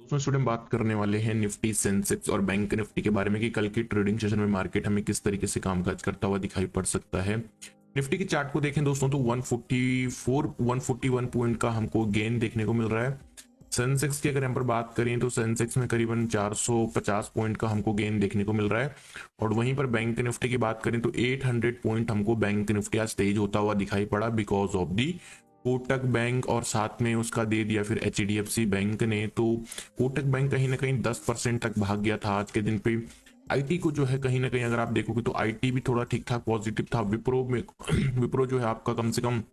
दोस्तों स्टूडेंट बात करने वाले हैं निफ्टी सेंसेक्स और बैंक निफ्टी के बारे में कि कल की ट्रेडिंग सेशन में मार्केट हमें किस तरीके से कामकाज करता हुआ दिखाई पड़ सकता है। निफ्टी की चार्ट को देखें दोस्तों तो 141 पॉइंट का हमको गेन देखने को मिल रहा है। सेंसेक्स की अगर हम पर बात करें तो सेंसेक्स में करीबन 450 पॉइंट का हमको गेन देखने को मिल रहा है। और वहीं पर बैंक निफ्टी की बात करें तो 800 पॉइंट हमको बैंक निफ्टी आज तेज होता हुआ दिखाई पड़ा because of the Kotak bank और साथ में उसका दे दिया फिर एचडीएफसी बैंक ने। तो कोटक बैंक कहीं ना कहीं 10% तक भाग गया था आज के दिन पे। आईटी को जो है कहीं ना कहीं अगर आप देखोगे तो आईटी भी थोड़ा ठीक ठाक पॉजिटिव था। विप्रो में विप्रो जो है आपका कम से कम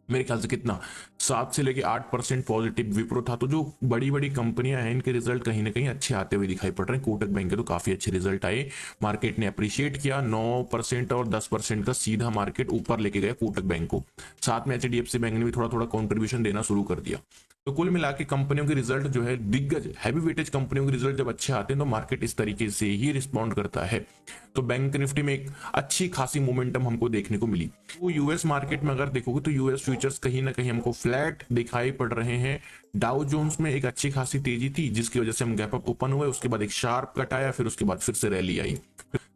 मेरे ख्याल से कितना 7 से लेके 8% पॉजिटिव विप्रो था। तो जो बड़ी बड़ी कंपनियां हैं इनके रिजल्ट कहीं ना कहीं अच्छे आते हुए दिखाई पड़ रहे हैं। कोटक बैंक के तो काफी अच्छे रिजल्ट आए, मार्केट ने अप्रिशिएट किया। 9% और 10% का सीधा मार्केट ऊपर लेके गया कोटक बैंक को। साथ में एचडीएफसी बैंक ने भी थोड़ा थोड़ा कॉन्ट्रीब्यूशन देना शुरू कर दिया। तो कुल मिला के कंपनियों के रिजल्ट जो है दिग्गज हैवी वेटेज कंपनियों के रिजल्ट जब अच्छे आते हैं तो मार्केट इस तरीके से ही रिस्पॉन्ड करता है। तो बैंक निफ्टी में एक अच्छी खासी मोमेंटम हमको देखने को मिली। वो यूएस मार्केट में अगर देखोगे तो यूएस फ्यूचर्स कहीं ना कहीं हमको फ्लैट दिखाई पड़ रहे हैं। डाउ जोन्स में एक अच्छी खासी तेजी थी जिसकी वजह से हम गैप अप ओपन हुए, उसके बाद एक शार्प कट आया, फिर उसके बाद फिर से रैली आई।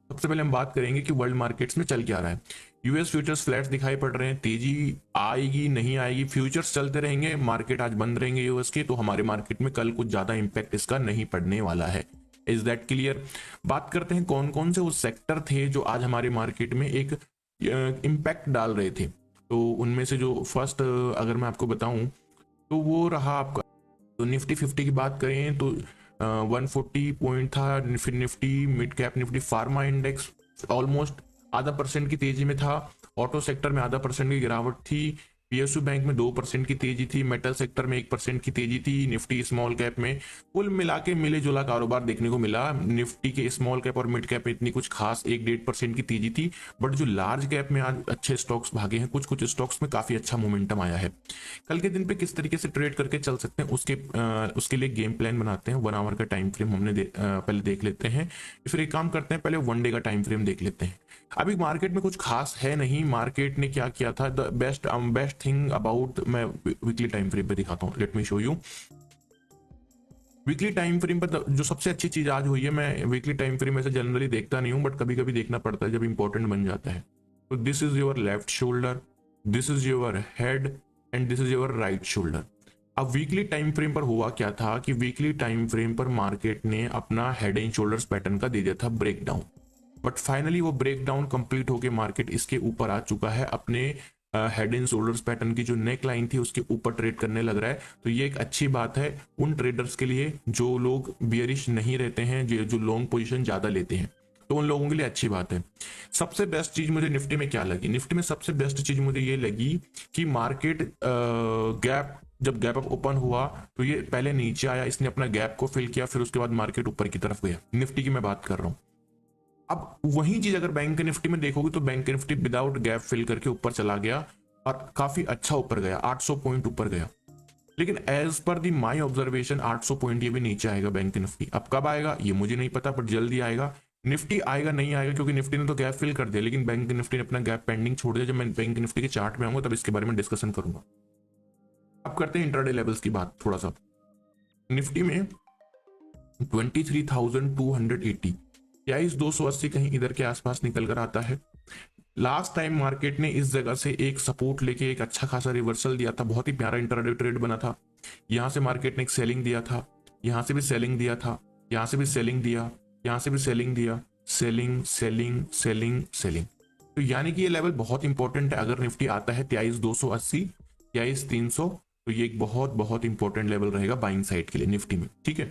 सबसे पहले हम बात करेंगे कि वर्ल्ड मार्केट्स में चल क्या रहा है। यूएस फ्यूचर्स फ्लैट दिखाई पड़ रहे हैं, तेजी आएगी नहीं आएगी, फ्यूचर्स चलते रहेंगे, मार्केट आज बंद रहेंगे यूएस के, तो हमारे मार्केट में कल कुछ ज्यादा इंपैक्ट इसका नहीं पड़ने वाला है। Is that clear. बात करते हैं कौन कौन से वो सेक्टर थे जो आज हमारे मार्केट में एक इम्पैक्ट डाल रहे थे। तो उनमें से जो फर्स्ट अगर मैं आपको बताऊं तो वो रहा आपका, तो निफ्टी 50 की बात करें तो 140 पॉइंट था। फिर Nifty mid cap Nifty pharma index almost आधा परसेंट की तेजी में था। ऑटो सेक्टर में आधा परसेंट की गिरावट थी। पीएसयू बैंक में 2% की तेजी थी। मेटल सेक्टर में 1% की तेजी थी। निफ्टी स्मॉल कैप में कुल मिला के मिले जुला कारोबार देखने को मिला। निफ्टी के स्मॉल कैप और मिड कैप में इतनी कुछ खास 1-1.5% की तेजी थी, बट जो लार्ज कैप में आज अच्छे स्टॉक्स भागे हैं, कुछ कुछ स्टॉक्स में काफी अच्छा मोमेंटम आया है। कल के दिन पे किस तरीके से ट्रेड करके चल सकते हैं उसके लिए गेम प्लान बनाते हैं। 1 आवर का टाइम फ्रेम हमने पहले देख लेते हैं, फिर एक काम करते हैं पहले 1 डे का टाइम फ्रेम देख लेते हैं। अभी मार्केट में कुछ खास है नहीं। मार्केट ने क्या किया था, द बेस्ट थिंग अबाउट, मैं वीकली टाइम फ्रेम पे दिखाता हूँ, let me show you. Weekly time frame पर जो सबसे अच्छी चीज आज हुई है, मैं वीकली टाइम फ्रेम ऐसे जनरली देखता नहीं हूं बट कभी कभी देखना पड़ता है जब इंपॉर्टेंट बन जाता है। तो this is your left shoulder, this is your head and this is your right shoulder. अब वीकली टाइम फ्रेम पर हुआ क्या था कि वीकली टाइम फ्रेम पर मार्केट ने अपना हेड एंड शोल्डर्स पैटर्न का दे दिया था ब्रेकडाउन, बट फाइनली वो ब्रेकडाउन कंप्लीट होकर मार्केट इसके ऊपर आ चुका है। अपने हेड एंड शोल्डर्स पैटर्न की जो नेक लाइन थी उसके ऊपर ट्रेड करने लग रहा है। तो ये एक अच्छी बात है उन ट्रेडर्स के लिए जो लोग बियरिश नहीं रहते हैं, जो लॉन्ग पोजीशन ज्यादा लेते हैं, तो उन लोगों के लिए अच्छी बात है। सबसे बेस्ट चीज मुझे निफ्टी में क्या लगी, निफ्टी में सबसे बेस्ट चीज मुझे ये लगी कि मार्केट जब गैप अप ओपन हुआ तो ये पहले नीचे आया, इसने अपना गैप को फिल किया, फिर उसके बाद मार्केट ऊपर की तरफ गया। निफ्टी की मैं बात कर रहा हूं। अब वही चीज अगर बैंक निफ्टी में देखोगे तो bank Nifty without gap fill करके ऊपर चला गया और काफी अच्छा ऊपर गया, 800 पॉइंट ऊपर गया। लेकिन as per the my observation 800 point ये भी नीचे आएगा बैंक निफ्टी। अब कब आएगा ये मुझे नहीं पता, बट जल्दी आएगा। निफ्टी आएगा नहीं आएगा, क्योंकि निफ्टी ने तो गैप फिल कर दिया, लेकिन बैंक निफ्टी ने अपना गैप पेंडिंग छोड़ दिया। जब मैं बैंक निफ्टी के चार्ट में आऊंगा तब इसके बारे में डिस्कशन करूंगा। अब करते हैं इंट्राडे लेवल्स की बात थोड़ा सा। निफ्टी में 23,280 या इस 280 कहीं इधर के आसपास निकल कर आता है। लास्ट टाइम मार्केट ने इस जगह से एक सपोर्ट लेके एक अच्छा खासा रिवर्सल दिया था, बहुत ही प्यारा इंटरडे ट्रेड बना था। यहां से मार्केट ने एक सेलिंग दिया था, यहां से भी सेलिंग दिया था, यहां से भी सेलिंग दिया, यहां से भी सेलिंग दिया, सेलिंग सेलिंग सेलिंग सेलिंग। तो यानी कि ये लेवल बहुत इंपॉर्टेंट है। अगर निफ्टी आता है 23,280 23,300 तो ये एक बहुत बहुत इंपॉर्टेंट लेवल रहेगा बाइंग साइड के लिए निफ्टी में। ठीक है,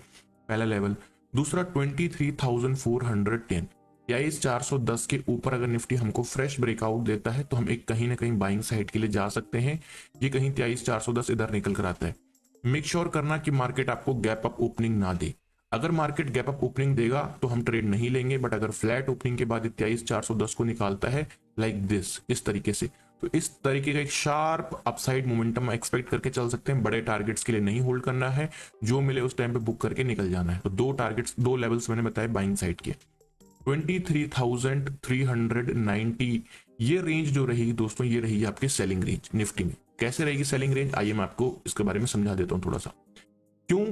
पहला लेवल। दूसरा 23,410 या इस 410 के ऊपर अगर निफ्टी हमको फ्रेश ब्रेकआउट देता है तो हम एक कहीं ना कहीं बाइंग साइड के लिए जा सकते हैं। ये कहीं 23,410 इधर निकल कर आता है। मेक श्योर करना कि मार्केट आपको गैप अप ओपनिंग ना दे। अगर मार्केट गैप अप ओपनिंग देगा तो हम ट्रेड नहीं लेंगे, बट अगर फ्लैट ओपनिंग के बाद 23,410 को निकालता है लाइक दिस, इस तरीके से, तो इस तरीके का एक शार्प अपसाइड मोमेंटम एक्सपेक्ट करके चल सकते हैं। बड़े टारगेट्स के लिए नहीं होल्ड करना है, जो मिले उस टाइम पे बुक करके निकल जाना है। तो दो टारगेट्स, दो लेवल्स मैंने बताए बाइंग साइड के। 23,390 ये रेंज जो रहेगी दोस्तों, ये रहेगी आपकी सेलिंग रेंज निफ्टी में। कैसे रहेगी सेलिंग रेंज, आइए मैं आपको इसके बारे में समझा देता हूं थोड़ा सा। क्यों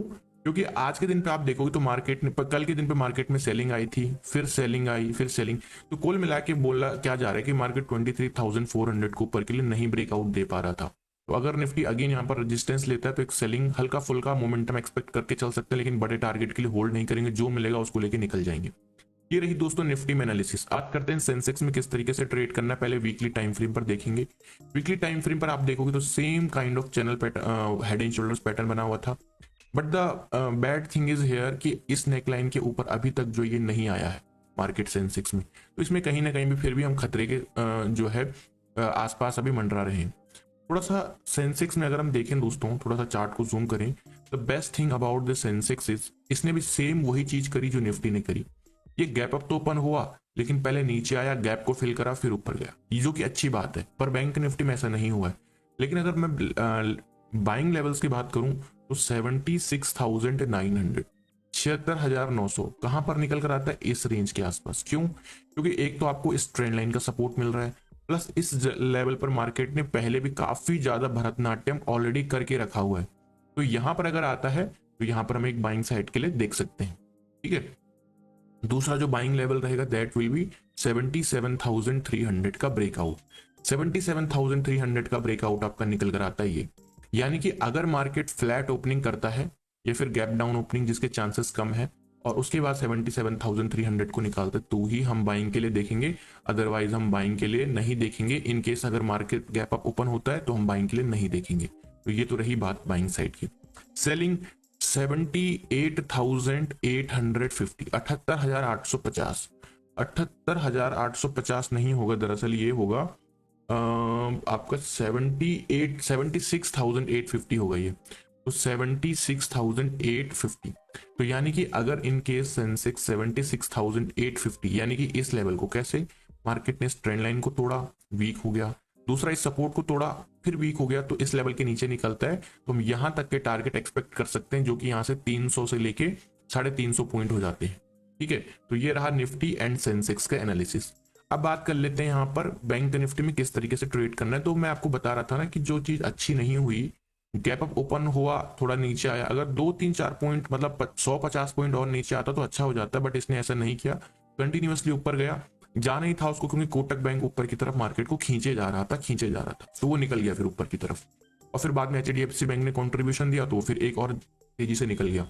क्योंकि आज के दिन पे आप देखोगे तो मार्केट ने कल के दिन पे मार्केट में सेलिंग आई थी, फिर सेलिंग आई, फिर सेलिंग, तो कुल मिला के बोला क्या जा रहा है कि मार्केट 23,400 को ऊपर के लिए नहीं ब्रेकआउट दे पा रहा था। तो अगर निफ्टी अगेन यहाँ पर रेजिस्टेंस लेता है तो एक सेलिंग हल्का फुल्का मोमेंटम एक्सपेक्ट करके चल सकते हैं, लेकिन बड़े टारगेट के लिए होल्ड नहीं करेंगे, जो मिलेगा उसको लेके निकल जाएंगे। ये रही दोस्तों निफ्टी में एनालिसिस। बात करते हैं सेंसेक्स में किस तरीके से ट्रेड करना है। पहले वीकली टाइम फ्रेम पर देखेंगे। वीकली टाइम फ्रेम पर आप देखोगे तो same kind of channel pattern, head and shoulders pattern बना हुआ था, but the bad thing is here कि इस नेकलाइन के ऊपर अभी तक जो ये नहीं आया है मार्केट सेंसेक्स में, तो इसमें कहीं ना कहीं भी फिर भी हम खतरे के जो है आसपास अभी मंडरा रहे हैं। थोड़ा सा सेंसेक्स में अगर हम देखें दोस्तों, थोड़ा सा चार्ट को जूम करें, the best thing about the Sensex is इसने भी सेम वही चीज करी जो निफ्टी ने करी। ये गैप अप तो ओपन हुआ, लेकिन पहले नीचे आया, गैप को फिल करा, फिर ऊपर गया, ये जो कि अच्छी बात है। पर बैंक निफ्टी में ऐसा नहीं हुआ है। लेकिन अगर मैं बाइंग लेवल्स की बात करूं तो 76,900, 76,900 कहां पर निकल कर आता है? इस रेंज के आसपास। क्यों? क्योंकि एक तो आपको इस ट्रेंड लाइन का सपोर्ट मिल रहा है, प्लस इस लेवल पर मार्केट ने पहले भी काफी ज्यादा भरतनाट्यम ऑलरेडी करके रखा हुआ है। तो यहां पर अगर आता है तो यहां पर हम एक बाइंग साइड के लिए देख सकते हैं। ठीक है, दूसरा जो बाइंग लेवल रहेगा दैट विल बी 77,300 का ब्रेकआउट। 77,300 का ब्रेकआउट आपका निकल कर आता है ये, यानी कि अगर मार्केट फ्लैट ओपनिंग करता है या फिर गैप डाउन ओपनिंग जिसके चांसेस कम है, और उसके बाद 77,300 को निकालते तो ही हम बाइंग के लिए देखेंगे, अदरवाइज हम बाइंग के लिए नहीं देखेंगे। इन केस अगर मार्केट गैप अप ओपन होता है तो हम बाइंग के लिए नहीं देखेंगे। तो ये तो रही बात बाइंग साइड की। सेलिंग 78,850, 78,850, 78,850 नहीं होगा, दरअसल ये होगा आपका 76,850 होगा ये, तो 76,850। तो यानी कि अगर इन केस सेंसेक्स 76,850 यानी कि इस लेवल को, कैसे मार्केट ने इस ट्रेंड लाइन को तोड़ा, वीक हो गया, दूसरा इस सपोर्ट को तोड़ा, फिर वीक हो गया, तो इस लेवल के नीचे निकलता है तो हम यहां तक के टारगेट एक्सपेक्ट कर सकते हैं, जो कि यहां से 300 से लेके 350 पॉइंट हो जाते हैं। ठीक है, तो ये रहा निफ्टी एंड सेंसेक्स का एनालिसिस। अब बात कर लेते हैं यहाँ पर बैंक निफ्टी में किस तरीके से ट्रेड करना है। तो मैं आपको बता रहा था ना कि जो चीज अच्छी नहीं हुई, गैप अप ओपन हुआ, थोड़ा नीचे आया, अगर 2-3-4 पॉइंट मतलब 100-50 पॉइंट और नीचे आता तो अच्छा हो जाता, बट इसने ऐसा नहीं किया, कंटिन्यूअसली ऊपर गया, जा नहीं था उसको, क्योंकि कोटक बैंक ऊपर की तरफ मार्केट को खींचे जा रहा था, तो वो निकल गया फिर ऊपर की तरफ, और फिर बाद में HDFC बैंक ने कंट्रीब्यूशन दिया तो फिर एक और तेजी से निकल गया।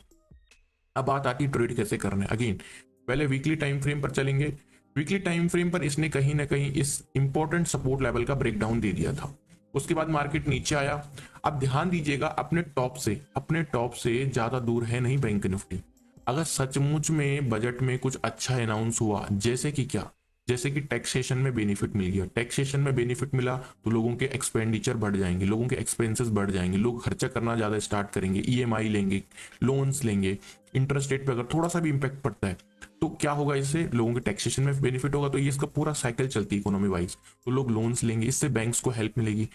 अब बात आती है ट्रेड कैसे करना है। अगेन पहले वीकली टाइम फ्रेम पर चलेंगे। वीकली टाइम फ्रेम पर इसने कहीं ना कहीं इस इंपॉर्टेंट सपोर्ट लेवल का ब्रेकडाउन दे दिया था, उसके बाद मार्केट नीचे आया। अब ध्यान दीजिएगा, अपने टॉप से ज्यादा दूर है नहीं बैंक निफ्टी। अगर सचमुच में बजट में कुछ अच्छा अनाउंस हुआ, जैसे कि क्या, जैसे कि टैक्सेशन में बेनिफिट मिल गया, टैक्सेशन में बेनिफिट मिला तो लोगों के एक्सपेंडिचर बढ़ जाएंगे, लोगों के एक्सपेंसेस बढ़ जाएंगे, लोग खर्चा करना ज्यादा स्टार्ट करेंगे, EMI लेंगे, लोन्स लेंगे, इंटरेस्ट रेट पे अगर थोड़ा सा भी इंपैक्ट पड़ता है तो क्या होगा, इससे लोगों के टैक्सेशन में बेनिफिट होगा, तो ये इसका पूरा साइकिल चलती है इकोनॉमी वाइज। तो लोग लोन्स लेंगे, इससे बैंक्स को हेल्प मिलेगी,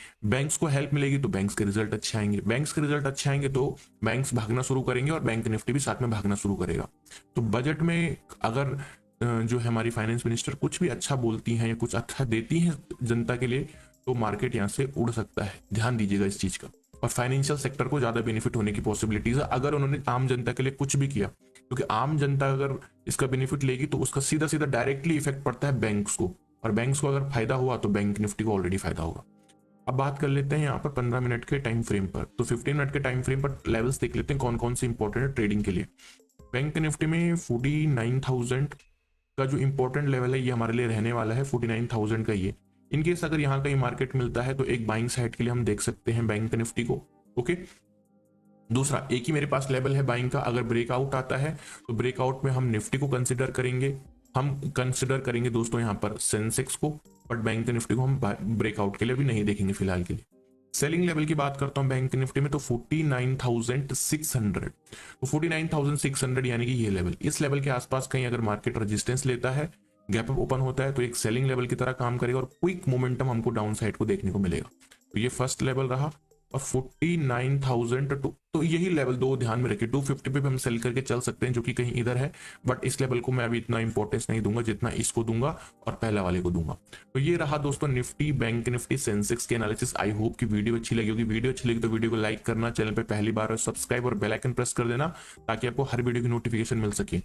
तो बैंक्स के रिजल्ट अच्छे आएंगे, बैंक्स के रिजल्ट अच्छे आएंगे तो बैंक्स भागना शुरू करेंगे और बैंक निफ्टी भी साथ में भागना शुरू करेगा। तो बजट में अगर जो है हमारी फाइनेंस मिनिस्टर कुछ भी अच्छा बोलती हैं या कुछ अच्छा देती हैं जनता के लिए, तो मार्केट यहाँ से उड़ सकता है। ध्यान दीजिएगा इस चीज का। और फाइनेंशियल सेक्टर को ज्यादा बेनिफिट होने की पॉसिबिलिटीज है अगर उन्होंने आम जनता के लिए कुछ भी किया, क्योंकि आम जनता अगर इसका बेनिफिट लेगी तो उसका सीधा सीधा डायरेक्टली इफेक्ट पड़ता है बैंक्स को, और बैंक्स को अगर फायदा हुआ तो बैंक निफ्टी को ऑलरेडी फायदा होगा। अब बात कर लेते हैं यहाँ पर 15 मिनट के टाइम फ्रेम पर। तो 15 मिनट के टाइम फ्रेम पर लेवल्स देख लेते हैं कौन कौन से इंपॉर्टेंट है ट्रेडिंग के लिए। बैंक निफ्टी में 49,000 का जो इंपॉर्टेंट लेवल है ये हमारे लिए रहने वाला है, 49,000 का ये। इनकेस अगर यहाँ कहीं मार्केट मिलता है तो एक बाइंग साइड के लिए हम देख सकते हैं बैंक निफ्टी को। ओके, दूसरा एक ही मेरे पास लेवल है बाइंग का, अगर ब्रेकआउट आता है तो ब्रेकआउट में हम निफ्टी को कंसिडर करेंगे, दोस्तों यहाँ पर सेंसेक्स को, बट बैंक निफ्टी को हम ब्रेकआउट के लिए भी नहीं देखेंगे फिलहाल के लिए। सेलिंग लेवल की बात करता हूं बैंक निफ्टी में तो 49,600, तो 49,600 यानी कि ये लेवल, इस लेवल के आसपास कहीं अगर मार्केट रेजिस्टेंस लेता है, गैप अप ओपन होता है तो एक सेलिंग लेवल की तरह काम करेगा और क्विक मोमेंटम हमको डाउन साइड को देखने को मिलेगा। तो ये फर्स्ट लेवल रहा। और 49,000 तो यही लेवल दो ध्यान में रखिए। 250 पे भी हम सेल करके चल सकते हैं जो कि कहीं इधर है, बट इस लेवल को मैं अभी इतना इंपॉर्टेंस नहीं दूंगा जितना इसको दूंगा और पहला वाले को दूंगा। तो ये रहा दोस्तों निफ्टी, बैंक निफ्टी, सेंसेक्स के एनालिसिस। आई होप कि वीडियो अच्छी लगी होगी। वीडियो अच्छी लगी तो वीडियो को लाइक करना, चैनल पे पहली बार सब्सक्राइब और बेल आइकन प्रेस कर देना ताकि आपको हर वीडियो की नोटिफिकेशन मिल सके।